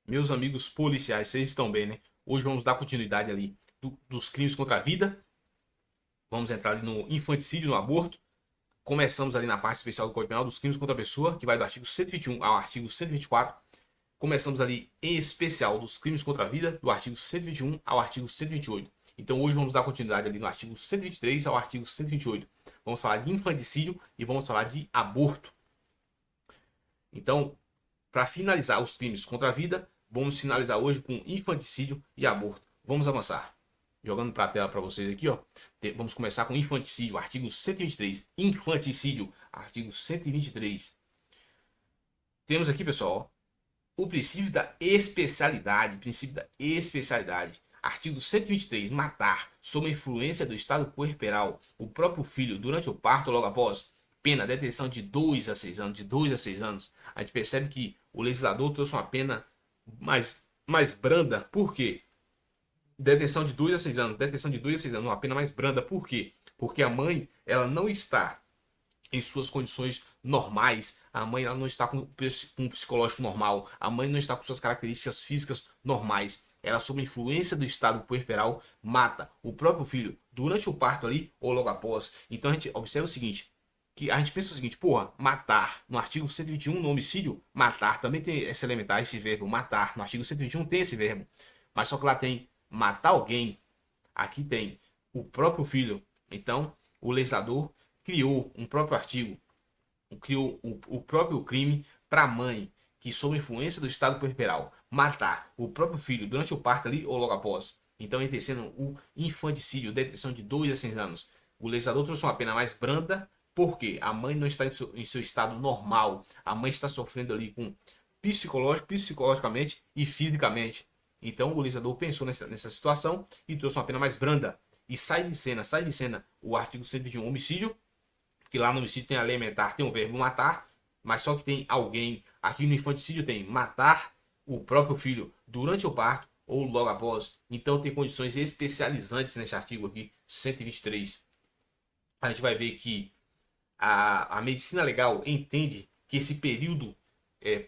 Meus amigos policiais, vocês estão bem, né? Hoje vamos dar continuidade ali dos crimes contra a vida. Vamos entrar ali no infanticídio, no aborto. Começamos ali na parte especial do Código Penal dos crimes contra a pessoa, que vai do artigo 121 ao artigo 124. Começamos ali em especial dos crimes contra a vida, do artigo 121 ao artigo 128. Então hoje vamos dar continuidade ali no artigo 123 ao artigo 128. Vamos falar de infanticídio e vamos falar de aborto. Então, para finalizar os crimes contra a vida, vamos finalizar hoje com infanticídio e aborto. Vamos avançar. Jogando para a tela para vocês aqui, ó. Vamos começar com infanticídio, artigo 123. Infanticídio, artigo 123. Temos aqui, pessoal, ó, o princípio da especialidade. Princípio da especialidade. Artigo 123. Matar, sob influência do estado puerperal, o próprio filho durante o parto ou logo após. Pena, detenção de 2 a 6 anos. De 2 a 6 anos. A gente percebe que o legislador trouxe uma pena mais branda. Por quê? Detenção de 2 a 6 anos. Detenção de 2 a 6 anos. Uma pena mais branda. Por quê? Porque a mãe, ela não está em suas condições normais. A mãe, ela não está com um psicológico normal. A mãe não está com suas características físicas normais. Ela, sob influência do estado puerperal, mata o próprio filho durante o parto ali ou logo após. Então a gente observa o seguinte, que a gente pensa o seguinte, porra, matar, no artigo 121, no homicídio, matar, também tem esse elementar, esse verbo, matar, no artigo 121 tem esse verbo, mas só que lá tem matar alguém, aqui tem o próprio filho. Então, o legislador criou um próprio artigo, criou o próprio crime para a mãe, que sob influência do estado puerperal, matar o próprio filho durante o parto ali ou logo após. Então, entendendo o infanticídio, detenção de 2 a 6 anos. O legislador trouxe uma pena mais branda, porque a mãe não está em seu estado normal. A mãe está sofrendo ali com psicologicamente e fisicamente. Então o legislador pensou nessa situação e trouxe uma pena mais branda. E sai de cena o artigo 121 homicídio, que lá no homicídio tem a lei elementar, tem o verbo matar, mas só que tem alguém. Aqui no infanticídio tem matar o próprio filho durante o parto ou logo após. Então tem condições especializantes nesse artigo aqui, 123. A gente vai ver que a medicina legal entende que esse período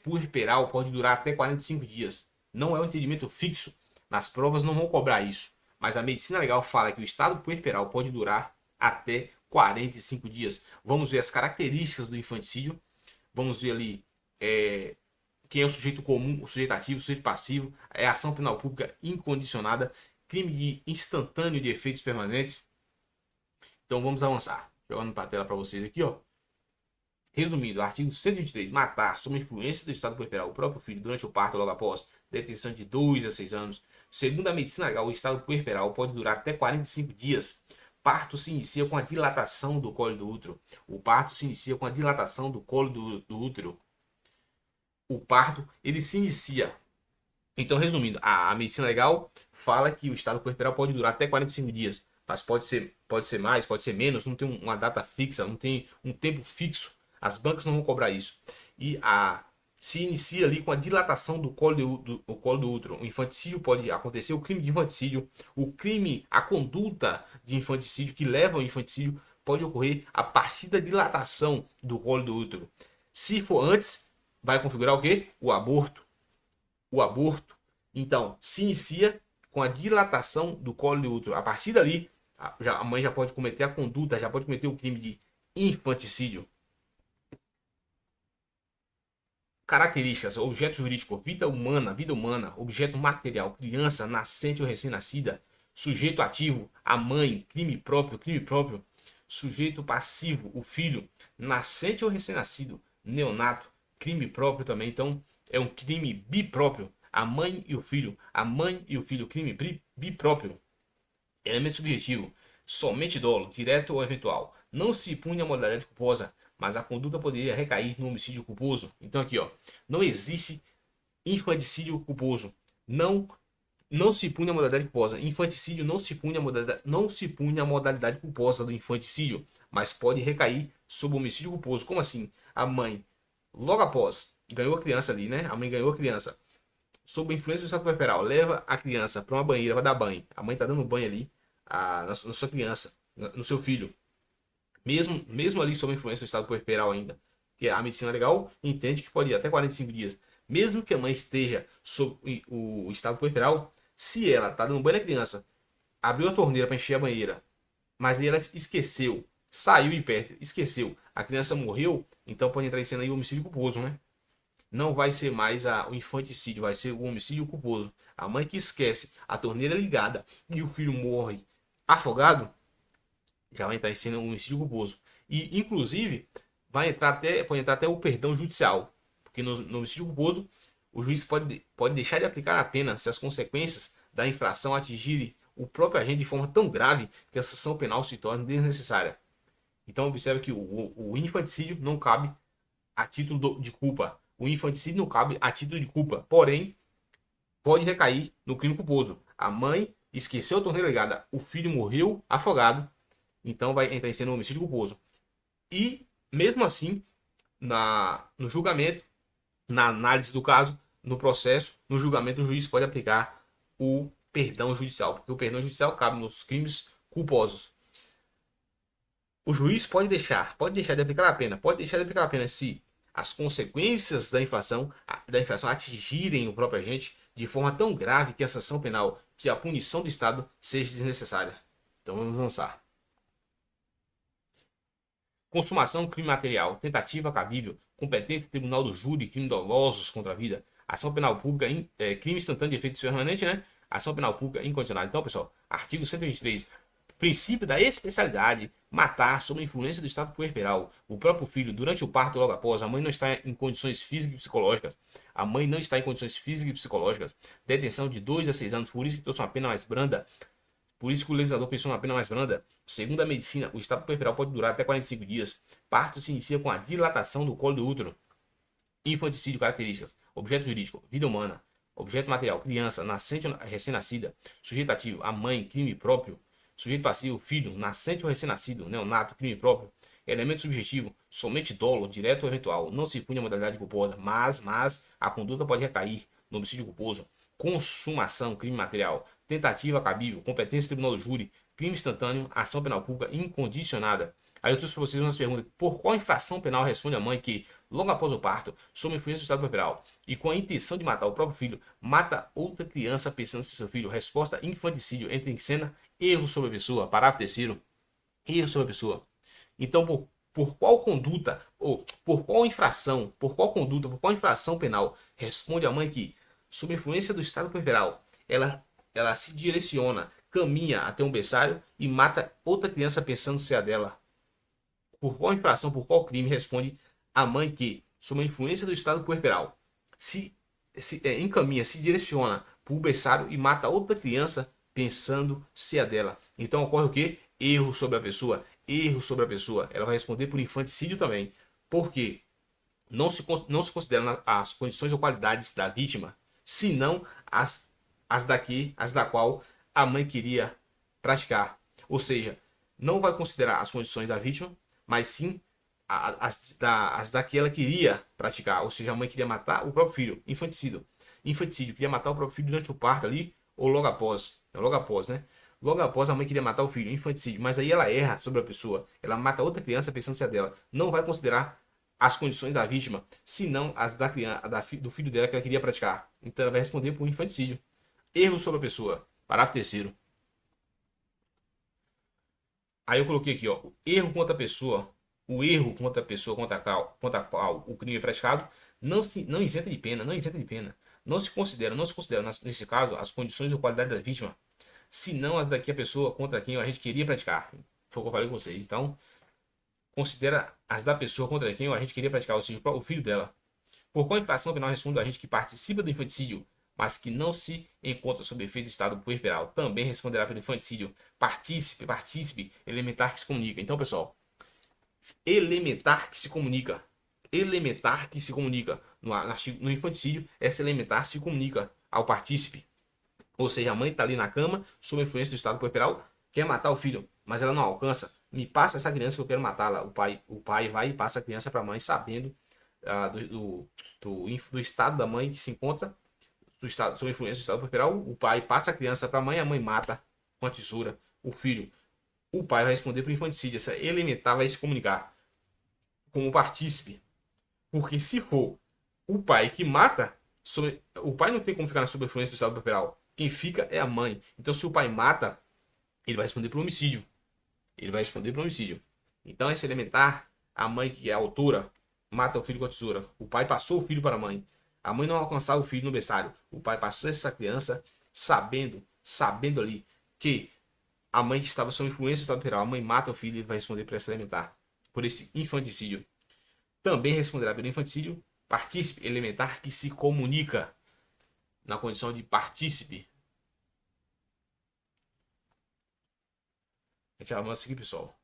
puerperal pode durar até 45 dias. Não é um entendimento fixo. Nas provas não vão cobrar isso. Mas a medicina legal fala que o estado puerperal pode durar até 45 dias. Vamos ver as características do infanticídio. Vamos ver ali quem é o sujeito comum, o sujeito ativo, o sujeito passivo, é ação penal pública incondicionada, crime instantâneo de efeitos permanentes. Então vamos avançar. Jogando para a tela para vocês aqui, ó. Resumindo, artigo 123. Matar sob influência do estado puerperal o próprio filho durante o parto ou logo após. Detenção de 2 a 6 anos. Segundo a medicina legal, o estado puerperal pode durar até 45 dias. Parto se inicia com a dilatação do colo do útero. O parto se inicia com a dilatação do colo do útero. O parto, ele se inicia. Então, resumindo, a medicina legal fala que o estado puerperal pode durar até 45 dias. Mas pode ser mais, pode ser menos, não tem uma data fixa, não tem um tempo fixo. As bancas não vão cobrar isso. E se inicia ali com a dilatação do colo do útero. O infanticídio pode acontecer, o crime de infanticídio, a conduta de infanticídio que leva ao infanticídio pode ocorrer a partir da dilatação do colo do útero. Se for antes, vai configurar o quê? O aborto. O aborto, então, se inicia com a dilatação do colo do útero. A partir dali, a mãe já pode cometer a conduta, já pode cometer o crime de infanticídio. Características: objeto jurídico, vida humana, objeto material, criança, nascente ou recém-nascida, sujeito ativo, a mãe, crime próprio, sujeito passivo, o filho, nascente ou recém-nascido, neonato, crime próprio também. Então, é um crime bipróprio. A mãe e o filho, crime bipróprio. Elemento subjetivo: somente dolo, direto ou eventual. Não se pune a modalidade culposa, mas a conduta poderia recair no homicídio culposo. Então aqui, ó, não existe infanticídio culposo. Não se pune a modalidade culposa. Infanticídio não se pune a modalidade culposa do infanticídio, mas pode recair sobre o homicídio culposo. Como assim? A mãe, logo após, ganhou a criança ali, né? A mãe ganhou a criança. Sob a influência do estado puerperal, leva a criança para uma banheira, vai dar banho. A mãe tá dando banho ali na sua criança, no seu filho. Mesmo ali sob a influência do estado puerperal ainda. Que a medicina legal entende que pode ir até 45 dias. Mesmo que a mãe esteja sob o estado puerperal, se ela está dando banho na criança, abriu a torneira para encher a banheira, mas aí ela esqueceu, saiu de perto, esqueceu, a criança morreu, então pode entrar em cena aí o homicídio culposo, né? Não vai ser mais o infanticídio, vai ser o homicídio culposo. A mãe que esquece, a torneira ligada e o filho morre afogado, já vai entrar em cena um homicídio culposo. E, inclusive, pode entrar até o perdão judicial. Porque no homicídio culposo, o juiz pode deixar de aplicar a pena se as consequências da infração atingirem o próprio agente de forma tão grave que a sanção penal se torne desnecessária. Então, observe que o infanticídio não cabe a título de culpa. O infanticídio não cabe a título de culpa. Porém, pode recair no crime culposo. A mãe esqueceu a torneira ligada, o filho morreu afogado, então vai entrar em cena um homicídio culposo. E, mesmo assim, no julgamento, na análise do caso, no processo, no julgamento, o juiz pode aplicar o perdão judicial, porque o perdão judicial cabe nos crimes culposos. O juiz pode deixar de aplicar a pena, se as consequências da infração atingirem o próprio agente de forma tão grave que a sanção penal, que a punição do Estado seja desnecessária. Então vamos avançar. Consumação crime material, tentativa cabível, competência tribunal do júri, crime dolosos contra a vida, ação penal pública, crime instantâneo de efeito permanente, né? Ação penal pública incondicional. Então, pessoal, artigo 123, princípio da especialidade, matar sob influência do estado puerperal. O próprio filho, durante o parto ou logo após, a mãe não está em condições físicas e psicológicas. A mãe não está em condições físicas e psicológicas. Detenção de 2 a 6 anos, por isso que trouxe uma pena mais branda. Por isso que o legislador pensou numa pena mais branda. Segundo a medicina, o estado puerperal pode durar até 45 dias. Parto se inicia com a dilatação do colo do útero. Infanticídio, características. Objeto jurídico, vida humana. Objeto material, criança, nascente ou recém-nascida. Sujeito ativo, a mãe, crime próprio. Sujeito passivo, filho, nascente ou recém-nascido, neonato, crime próprio. Elemento subjetivo, somente dolo, direto ou eventual. Não se pune a modalidade culposa, mas a conduta pode recair no homicídio culposo. Consumação, crime material. Tentativa cabível, competência tribunal do júri, crime instantâneo, ação penal pública incondicionada. Aí eu trouxe para vocês umas perguntas. Por qual infração penal responde a mãe que, logo após o parto, sob influência do estado puerperal e com a intenção de matar o próprio filho, mata outra criança pensando ser seu filho? Resposta: infanticídio. Entra em cena erro sobre a pessoa. Parágrafo terceiro. Erro sobre a pessoa. Então, por qual conduta, ou por qual infração, por qual conduta, por qual infração penal responde a mãe que, sob influência do estado puerperal, ela se direciona, caminha até um berçário e mata outra criança pensando ser a dela? Por qual infração, por qual crime responde a mãe que, sob a influência do estado puerperal, encaminha, se direciona para o berçário e mata outra criança pensando ser a dela? Então ocorre o quê? Erro sobre a pessoa. Erro sobre a pessoa. Ela vai responder por infanticídio também. Por quê? Não se consideram as condições ou qualidades da vítima, senão as da qual a mãe queria praticar. Ou seja, não vai considerar as condições da vítima, mas sim as da que ela queria praticar. Ou seja, a mãe queria matar o próprio filho. Infanticídio. Infanticídio, queria matar o próprio filho durante o parto ali, ou logo após. Logo após, né? Logo após, a mãe queria matar o filho. Infanticídio. Mas aí ela erra sobre a pessoa. Ela mata outra criança pensando ser dela. Não vai considerar as condições da vítima, senão as da criança, do filho dela que ela queria praticar. Então ela vai responder por infanticídio. Erro sobre a pessoa. Parágrafo terceiro. Aí eu coloquei aqui, ó, erro contra a pessoa, o erro contra a pessoa contra a qual o crime é praticado não isenta de pena, não isenta de pena. Não se considera nesse caso as condições ou qualidade da vítima, senão as daqui a pessoa contra quem a gente queria praticar. Foi o que eu falei com vocês. Então, considera as da pessoa contra quem a gente queria praticar, ou seja, o filho dela. Por qual infração penal responde a gente que participa do infanticídio, mas que não se encontra sob efeito do estado puerperal? Também responderá pelo infanticídio. Partícipe, elementar que se comunica. Então, pessoal, elementar que se comunica. Elementar que se comunica. No infanticídio, essa elementar se comunica ao partícipe. Ou seja, a mãe está ali na cama, sob influência do estado puerperal, quer matar o filho, mas ela não alcança. Me passa essa criança que eu quero matá-la. O pai vai e passa a criança para a mãe, sabendo do estado da mãe que se encontra, sob influência do estado puerperal. O pai passa a criança para a mãe mata com a tesoura o filho. O pai vai responder por infanticídio. Essa elementar vai se comunicar como partícipe. Porque se for o pai que mata, O pai não tem como ficar na sobrefluência do estado puerperal. Quem fica é a mãe. Então, se o pai mata, ele vai responder por homicídio. Ele vai responder por homicídio. Então, esse elementar, a mãe que é a autora, mata o filho com a tesoura. O pai passou o filho para a mãe. A mãe não alcançava o filho no berçário. O pai passou essa criança sabendo ali que a mãe que estava sob influência do estado puerperal, a mãe mata o filho e vai responder por essa elementar, por esse infanticídio. Também responderá pelo infanticídio partícipe elementar que se comunica na condição de partícipe. A gente avança aqui, pessoal.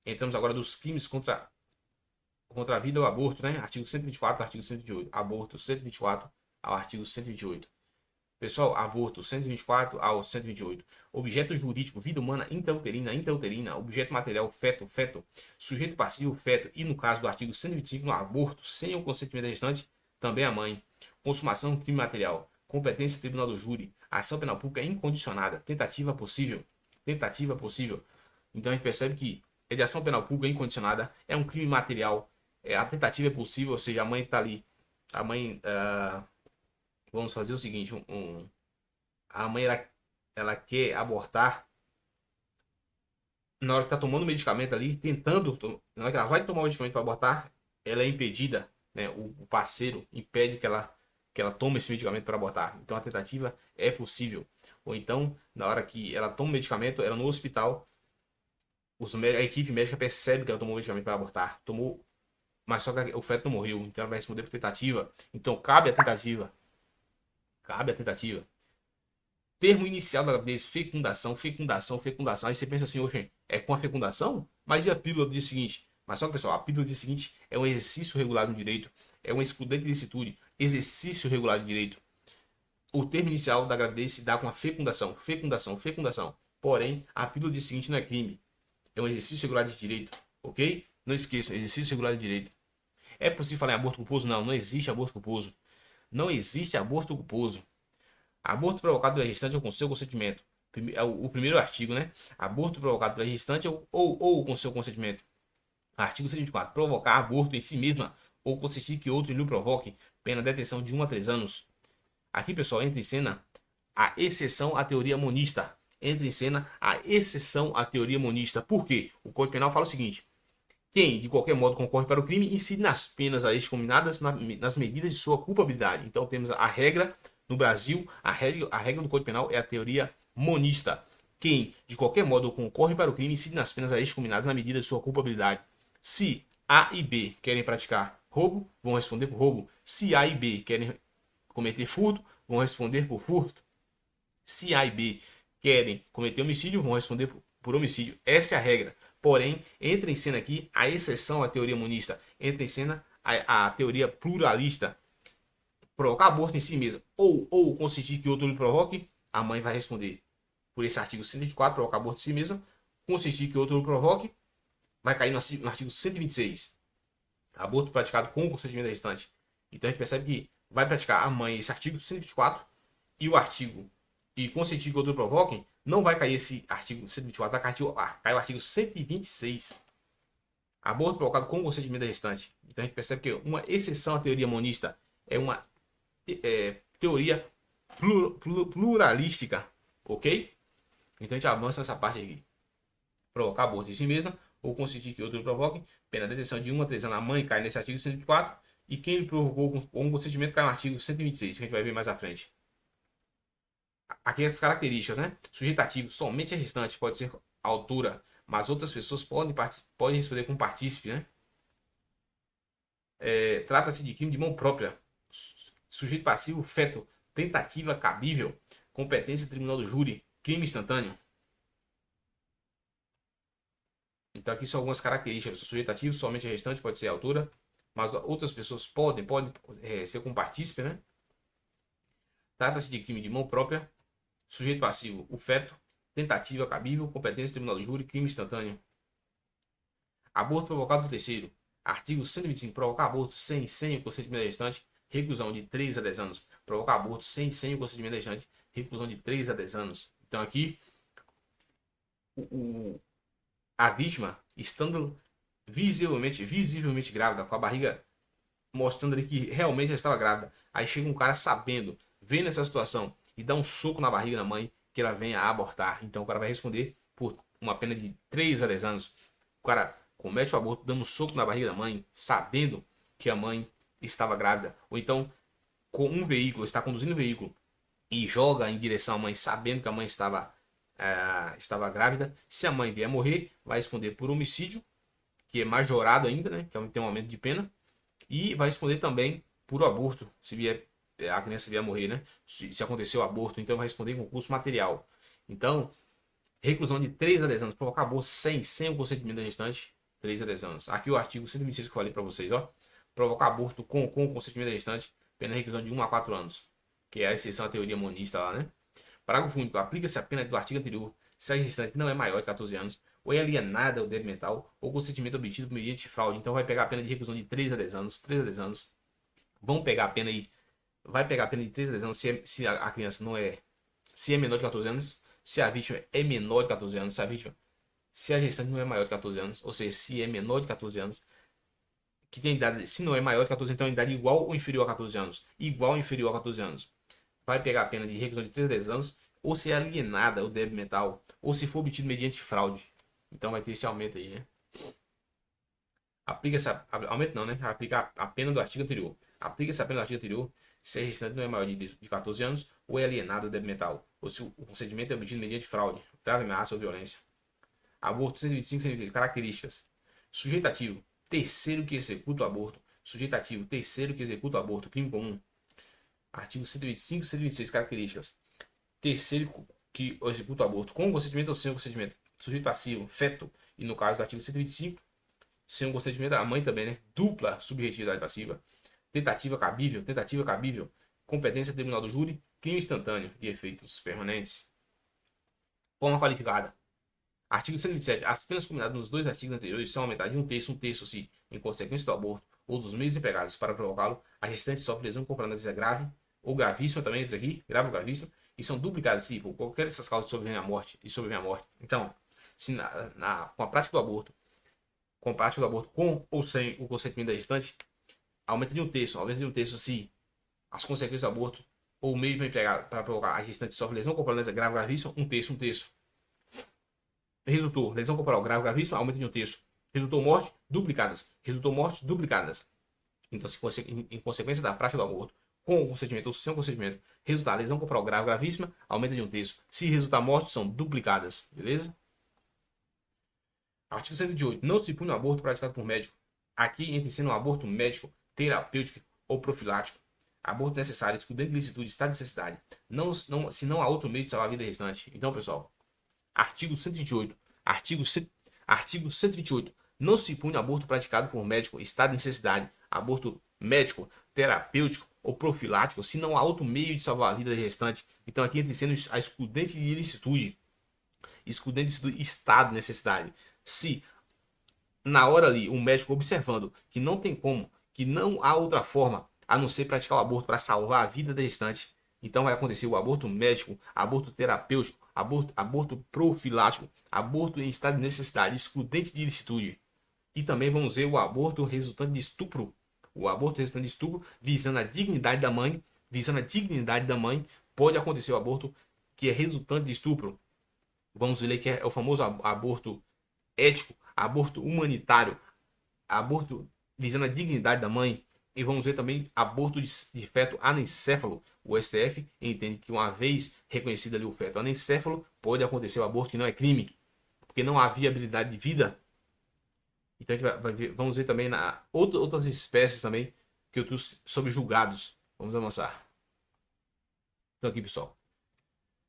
Entramos agora dos crimes contra a vida ou aborto, né? Artigo 124, artigo 128. Aborto 124 ao artigo 128. Pessoal, aborto 124 ao 128. Objeto jurídico, vida humana intrauterina. Objeto material, feto. Sujeito passivo, feto. E no caso do artigo 125, no aborto, sem o consentimento da gestante, também a mãe. Consumação, crime material. Competência, tribunal do júri. Ação penal pública incondicionada. Tentativa possível. Então a gente percebe que é de ação penal pública incondicionada, é um crime material. A tentativa é possível, ou seja, a mãe está ali. A mãe... vamos fazer o seguinte, a mãe ela quer abortar na hora que está tomando o medicamento ali, na hora que ela vai tomar o medicamento para abortar, ela é impedida, né? O parceiro impede que ela tome esse medicamento para abortar. Então a tentativa é possível. Ou então, na hora que ela toma o medicamento, ela no hospital, a equipe médica percebe que ela tomou o medicamento para abortar. Mas só que o feto não morreu, então ela vai responder por tentativa. Então cabe a tentativa. Termo inicial da gravidez, fecundação. Aí você pensa assim, oxe, é com a fecundação? Mas e a pílula do dia seguinte? Mas só que, pessoal, a pílula do dia seguinte é um exercício regular do direito, é uma excludente de licitude, exercício regular de direito. O termo inicial da gravidez se dá com a fecundação. Porém, a pílula do dia seguinte não é crime, é um exercício regular de direito, ok? Não esqueçam, exercício regular de direito. É possível falar em aborto culposo? Não existe aborto culposo. Não existe aborto culposo. Aborto provocado pela gestante ou com seu consentimento. O primeiro artigo, né? Aborto provocado pela gestante ou com seu consentimento. Artigo 124. Provocar aborto em si mesma ou consistir que outro lhe provoque. Pena de detenção de 1 a 3 anos. Aqui, pessoal, entra em cena a exceção à teoria monista. Por quê? O Código Penal fala o seguinte. Quem, de qualquer modo, concorre para o crime, incide nas penas a este combinadas nas medidas de sua culpabilidade. Então, temos a regra no Brasil, a regra do Código Penal é a teoria monista. Quem, de qualquer modo, concorre para o crime, incide nas penas a este combinadas na medida de sua culpabilidade. Se A e B querem praticar roubo, vão responder por roubo. Se A e B querem cometer furto, vão responder por furto. Se A e B querem cometer homicídio, vão responder por homicídio. Essa é a regra. Porém, entra em cena aqui a exceção à teoria monista. Entra em cena a teoria pluralista. Provocar aborto em si mesmo ou consistir que outro lhe provoque, a mãe vai responder por esse artigo 124, provocar aborto em si mesmo. Consistir que outro lhe provoque, vai cair no artigo 126. Aborto praticado com o consentimento da gestante. Então a gente percebe que vai praticar a mãe esse artigo 124 e o artigo e consentir que outro provoque, não vai cair esse artigo 124, vai cair o artigo 126. Aborto provocado com o consentimento da gestante. Então a gente percebe que uma exceção à teoria monista é uma teoria pluralística, ok? Então a gente avança nessa parte aqui. Provocar aborto em si mesma ou consentir que outro provoque, pena de detenção de 1 a 3 anos. A mãe cai nesse artigo 124 e quem lhe provocou com um consentimento cai no artigo 126, que a gente vai ver mais à frente. Aqui as características, né? Sujeitativo, somente a gestante pode ser autora, mas outras pessoas podem responder com partícipe, né? Trata-se de crime de mão própria. Sujeito passivo, feto, tentativa cabível, competência tribunal do júri, crime instantâneo. Então aqui são algumas características. Sujeitativo, somente a gestante pode ser autora, mas outras pessoas podem ser com partícipe, né? Trata-se de crime de mão própria. Sujeito passivo, o feto, tentativa cabível, competência tribunal do júri, crime instantâneo. Aborto provocado por terceiro. Artigo 125. Provocar aborto sem o consentimento da gestante, reclusão de 3 a 10 anos. Provocar aborto sem o consentimento da gestante, reclusão de 3 a 10 anos. Então aqui, a vítima, estando visivelmente grávida, com a barriga mostrando ali que realmente ela estava grávida. Aí chega um cara sabendo, vendo essa situação e dá um soco na barriga da mãe que ela venha a abortar. Então o cara vai responder por uma pena de 3 a 10 anos. O cara comete o aborto dando um soco na barriga da mãe, sabendo que a mãe estava grávida. Ou então, com um veículo, está conduzindo um veículo e joga em direção à mãe, sabendo que a mãe estava grávida. Se a mãe vier a morrer, vai responder por homicídio, que é majorado ainda, né? Que tem um aumento de pena. E vai responder também por aborto, se vier, a criança vier a morrer, né? Se acontecer o aborto, então vai responder em concurso material. Então, reclusão de 3 a 10 anos. Provocar aborto sem o consentimento da gestante, 3 a 10 anos. Aqui o artigo 126 que eu falei para vocês, ó. Provocar aborto com o consentimento da gestante, pena de reclusão de 1 a 4 anos. Que é a exceção à teoria monista lá, né? Parágrafo único. Aplica-se a pena do artigo anterior se a gestante não é maior de 14 anos, ou é alienada ao débil mental, ou consentimento obtido mediante fraude. Então vai pegar a pena de reclusão de 3 a 10 anos. 3 a 10 anos. Vão pegar a pena aí. Vai pegar a pena de 3 a 10 anos se a criança não é. Se é menor de 14 anos. Se a vítima é menor de 14 anos. Se a gestante não é maior de 14 anos. Ou seja, se é menor de 14 anos. Que tem idade. Se não é maior de 14 anos, então é idade igual ou inferior a 14 anos. Igual ou inferior a 14 anos. Vai pegar a pena de reclusão de 3 a 10 anos. Ou se é alienada o débil mental. Ou se for obtido mediante fraude. Então vai ter esse aumento aí, né? Aplica-se aumento não, né? Aplica a pena do artigo anterior. Aplica-se a pena do artigo anterior se a gestante não é maior de 14 anos ou é alienado ou débil mental, ou se o procedimento é obtido mediante fraude, grave ameaça ou violência. Aborto 125, 126. Características. Sujeito ativo. Terceiro que executa o aborto. Sujeito ativo. Terceiro que executa o aborto. Crime comum. Artigo 125, 126. Características. Terceiro que executa o aborto. Com consentimento ou sem consentimento. Sujeito passivo. Feto. E no caso do artigo 125, sem o consentimento da mãe também, né? Dupla subjetividade passiva. Tentativa cabível. Competência tribunal do júri. Crime instantâneo de efeitos permanentes. Forma qualificada. Artigo 127. As penas combinadas nos dois artigos anteriores são aumentadas de um terço se, em consequência do aborto ou dos meios empregados para provocá-lo, a gestante sofre lesão corporal grave ou gravíssima também, entra aqui, grave ou gravíssima, e são duplicadas se, por qualquer dessas causas, sobrevém a morte e sobrevém a morte. Então, se com a prática do aborto, com ou sem o consentimento da gestante, aumenta de um terço se as consequências do aborto ou o meio empregado para provocar a gestante sofre lesão corporal grave ou gravíssima, um terço. Resultou lesão corporal grave ou gravíssima, aumenta de um terço. Resultou morte, duplicadas. Então, se em consequência da prática do aborto, com o consentimento ou sem o consentimento, resultar lesão corporal grave ou gravíssima, aumenta de um terço. Se resultar morte, são duplicadas. Beleza? Artigo 128. Não se pune o aborto praticado por médico. Aqui entra sendo um aborto médico, terapêutico ou profilático. Aborto necessário, excludendo de licitude, estado de necessidade. Se não há outro meio de salvar a vida restante. Então, pessoal, artigo 128. Artigo 128. Não se pune aborto praticado por médico, estado de necessidade. Aborto médico, terapêutico ou profilático, se não há outro meio de salvar a vida gestante. Então aqui entra sendo a excludente de ilicitude. Excludente de estado de necessidade. Se na hora ali um médico observando que não tem como, que não há outra forma a não ser praticar o aborto para salvar a vida da gestante, então vai acontecer o aborto médico, aborto terapêutico, aborto profilático, aborto em estado de necessidade, excludente de ilicitude. E também vamos ver o aborto resultante de estupro. O aborto resultante de estupro, visando a dignidade da mãe. Pode acontecer o aborto que é resultante de estupro. Vamos ver que é o famoso aborto ético, aborto humanitário, aborto visando a dignidade da mãe. E vamos ver também aborto de feto anencéfalo. O STF entende que uma vez reconhecido ali o feto anencéfalo, pode acontecer o aborto que não é crime, porque não há viabilidade de vida. Então a gente vai ver, vamos ver também outras espécies também que eu trouxe sobre julgados. Vamos avançar. Então aqui, pessoal.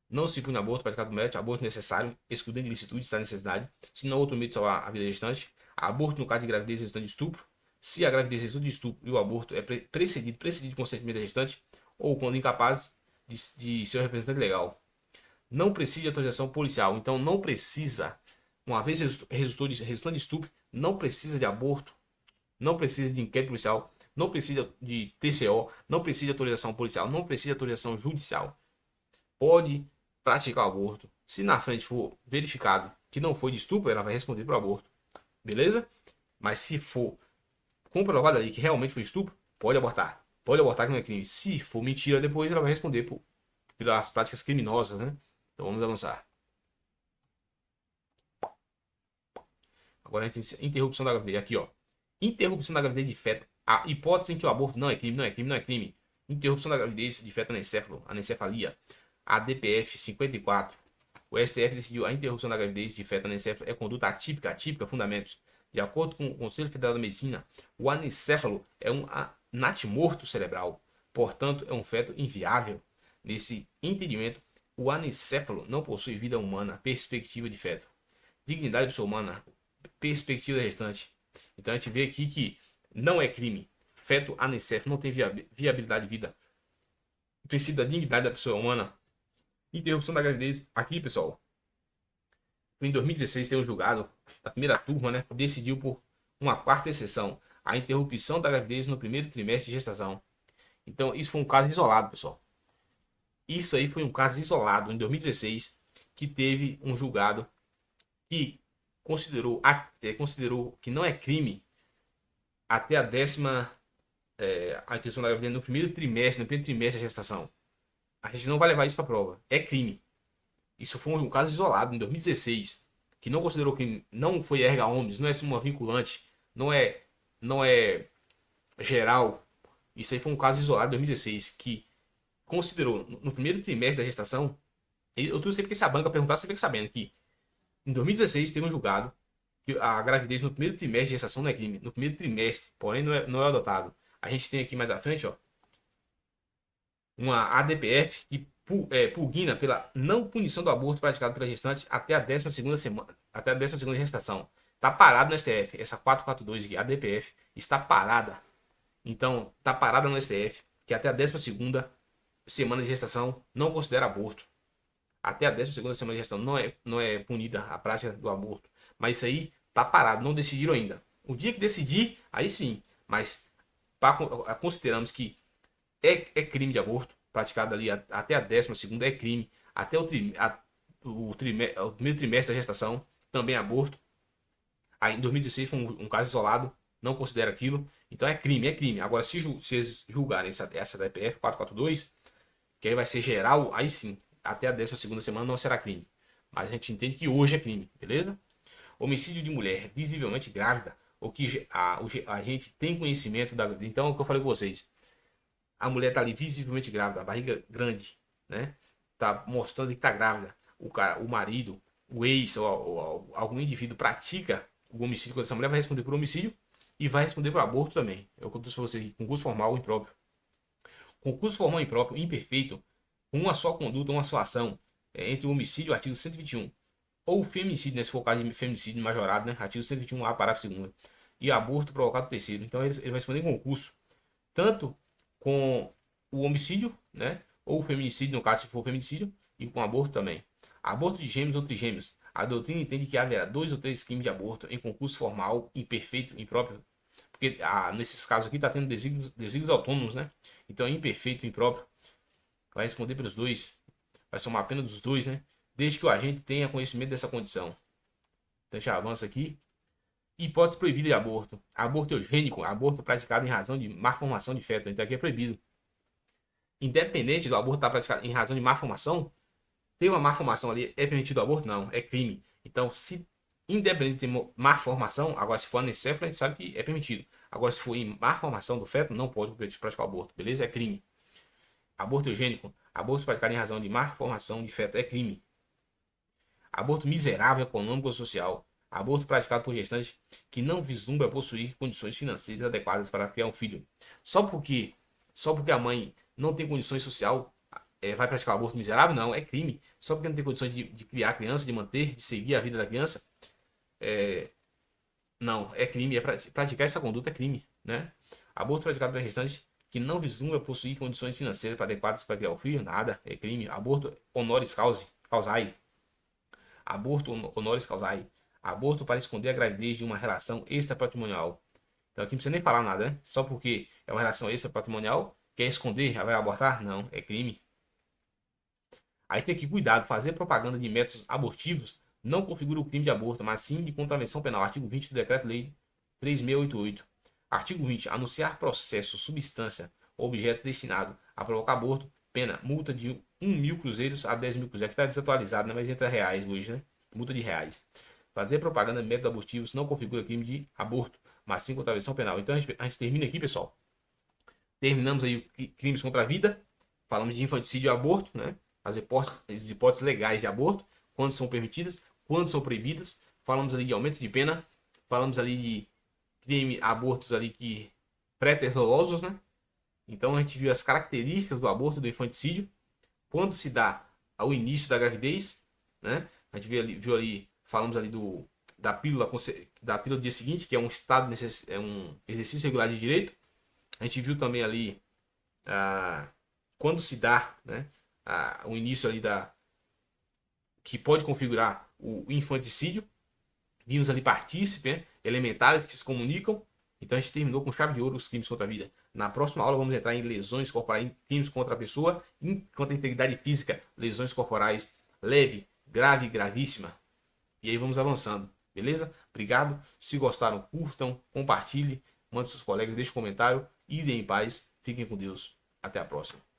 Não se pune aborto praticado por médico, aborto necessário, excludendo ilicitude, está necessidade, se não outro meio de salvar a vida gestante. Aborto no caso de gravidez resultante de estupro. Se a gravidez resulta de estupro e o aborto é precedido de consentimento da gestante, ou quando incapaz de seu representante legal. Não precisa de autorização policial. Então não precisa, uma vez resultante de estupro, não precisa de aborto, não precisa de inquérito policial, não precisa de TCO, não precisa de autorização policial, não precisa de autorização judicial. Pode praticar o aborto. Se na frente for verificado que não foi de estupro, ela vai responder para o aborto. Beleza? Mas se for comprovado ali que realmente foi estupro, Pode abortar que não é crime. Se for mentira, depois ela vai responder pelas práticas criminosas, né? Então vamos avançar. Agora a gente tem interrupção da gravidez. Aqui, ó. Interrupção da gravidez de feto. A hipótese em que o aborto não é crime, não é crime, não é crime. Interrupção da gravidez de feto anencefalo, anencefalia. ADPF 54. O STF decidiu a interrupção da gravidez de feto anencefalo é conduta atípica, fundamentos. De acordo com o Conselho Federal da Medicina, o anencefalo é um natimorto cerebral. Portanto, é um feto inviável. Nesse entendimento, o anencefalo não possui vida humana, perspectiva de feto. Dignidade pessoa humana, perspectiva restante. Então a gente vê aqui que não é crime. Feto anencefalo não tem viabilidade de vida. O princípio da dignidade da pessoa humana. Interrupção da gravidez. Aqui, pessoal, em 2016 tem um julgado da primeira turma, né? Decidiu por uma quarta exceção a interrupção da gravidez no primeiro trimestre de gestação. Então isso foi um caso isolado, pessoal. Isso aí foi um caso isolado em 2016 que teve um julgado que considerou que não é crime até a décima a interrupção da gravidez no primeiro trimestre da gestação. A gente não vai levar isso para prova. É crime. Isso foi um caso isolado em 2016 que não considerou crime, não foi erga omnes, não é uma vinculante, não é geral. Isso aí foi um caso isolado em 2016 que considerou no primeiro trimestre da gestação. Eu trouxe sempre que se a banca perguntar, você fica sabendo que em 2016 teve um julgado que a gravidez no primeiro trimestre de gestação não é crime. No primeiro trimestre, porém não é adotado. A gente tem aqui mais à frente, ó, uma ADPF que pugna pela não punição do aborto praticado pela gestante até a 12ª semana, até a 12ª gestação. Está parado no STF. Essa 442 aqui, ADPF, está parada. Então, está parada no STF, que até a 12ª semana de gestação não considera aborto. Até a 12ª semana de gestação não é punida a prática do aborto. Mas isso aí tá parado, não decidiram ainda. O dia que decidir, aí sim. Mas consideramos que é crime de aborto, praticado ali até a 12ª é crime. Até o primeiro trimestre da gestação, também é aborto. Aí em 2016 foi um caso isolado, não considera aquilo. Então é crime, é crime. Agora, se eles julgarem essa DPF 442, que aí vai ser geral, aí sim, até a 12ª semana não será crime. Mas a gente entende que hoje é crime, beleza? Homicídio de mulher visivelmente grávida, ou que a gente tem conhecimento da. Então, é o que eu falei com vocês. A mulher tá ali visivelmente grávida, a barriga grande, né? Tá mostrando que tá grávida. O marido, o ex ou algum indivíduo pratica o homicídio contra essa mulher, vai responder por homicídio e vai responder por aborto também. É o que eu disse para vocês aqui, concurso formal impróprio. Concurso formal impróprio, imperfeito, uma só conduta, uma só ação, entre o homicídio, artigo 121, ou feminicídio, né, se for o caso de feminicídio majorado, né, artigo 121A, parágrafo 2º, e aborto provocado terceiro. Então ele vai responder em concurso, tanto com o homicídio, né, ou o feminicídio, no caso se for feminicídio, e com aborto também. Aborto de gêmeos ou trigêmeos. A doutrina entende que haverá 2 ou 3 crimes de aborto em concurso formal, imperfeito, impróprio, porque nesses casos aqui está tendo desígnios autônomos, né? Então é imperfeito, impróprio. Vai responder pelos dois. Vai somar a pena dos dois, né? Desde que o agente tenha conhecimento dessa condição. Então já avança aqui. Hipótese proibida de aborto. Aborto eugênico. Aborto praticado em razão de má formação de feto. Então aqui é proibido. Independente do aborto estar praticado em razão de má formação, tem uma má formação ali, é permitido o aborto? Não, é crime. Então, se independente de ter má formação, agora se for anencefalo, a gente sabe que é permitido. Agora, se for em má formação do feto, não pode praticar o aborto, beleza? É crime. Aborto eugênico. Aborto praticado em razão de má formação de feto é crime. Aborto miserável, econômico ou social. Aborto praticado por gestante que não vislumbra possuir condições financeiras adequadas para criar um filho. Só porque a mãe não tem condições social, vai praticar o aborto miserável? Não, é crime. Só porque não tem condições de criar a criança, de manter, de seguir a vida da criança, não, é crime. Praticar essa conduta é crime, né? Aborto praticado por gestante que não vislumbra possuir condições financeiras adequadas para criar o filho, nada, é crime. Aborto honoris causae. Aborto honoris causae. Aborto para esconder a gravidez de uma relação extrapatrimonial. Então aqui não precisa nem falar nada, né? Só porque é uma relação extrapatrimonial, quer esconder, vai abortar? Não, é crime. Aí tem que cuidado, fazer propaganda de métodos abortivos não configura o crime de aborto, mas sim de contravenção penal. Artigo 20 do Decreto-Lei 3688. Artigo 20. Anunciar processo, substância ou objeto destinado a provocar aborto, pena, multa de 1.000 cruzeiros a 10.000 cruzeiros. Aqui está desatualizado, né? Mas entra reais hoje, né? Multa de reais. Fazer propaganda de métodos abortivos não configura crime de aborto, mas sim contravenção penal. Então a gente termina aqui, pessoal. Terminamos aí crimes contra a vida. Falamos de infanticídio e aborto, né? As hipóteses legais de aborto, quando são permitidas, quando são proibidas. Falamos ali de aumento de pena. Falamos ali de crime, abortos ali que pré-tertolosos, né? Então a gente viu as características do aborto, do infanticídio, quando se dá ao início da gravidez, né? A gente viu ali, falamos ali da pílula do dia seguinte, que é um estado é um exercício regular de direito. A gente viu também ali quando se dá, né, o início ali que pode configurar o infanticídio. Vimos ali partícipe, né, elementares que se comunicam. Então a gente terminou com chave de ouro os crimes contra a vida. Na próxima aula vamos entrar em lesões corporais, em crimes contra a pessoa, contra a integridade física, lesões corporais leve, grave, gravíssima. E aí vamos avançando, beleza? Obrigado. Se gostaram, curtam, compartilhem, mandem seus colegas, deixem um comentário. Idem em paz. Fiquem com Deus. Até a próxima.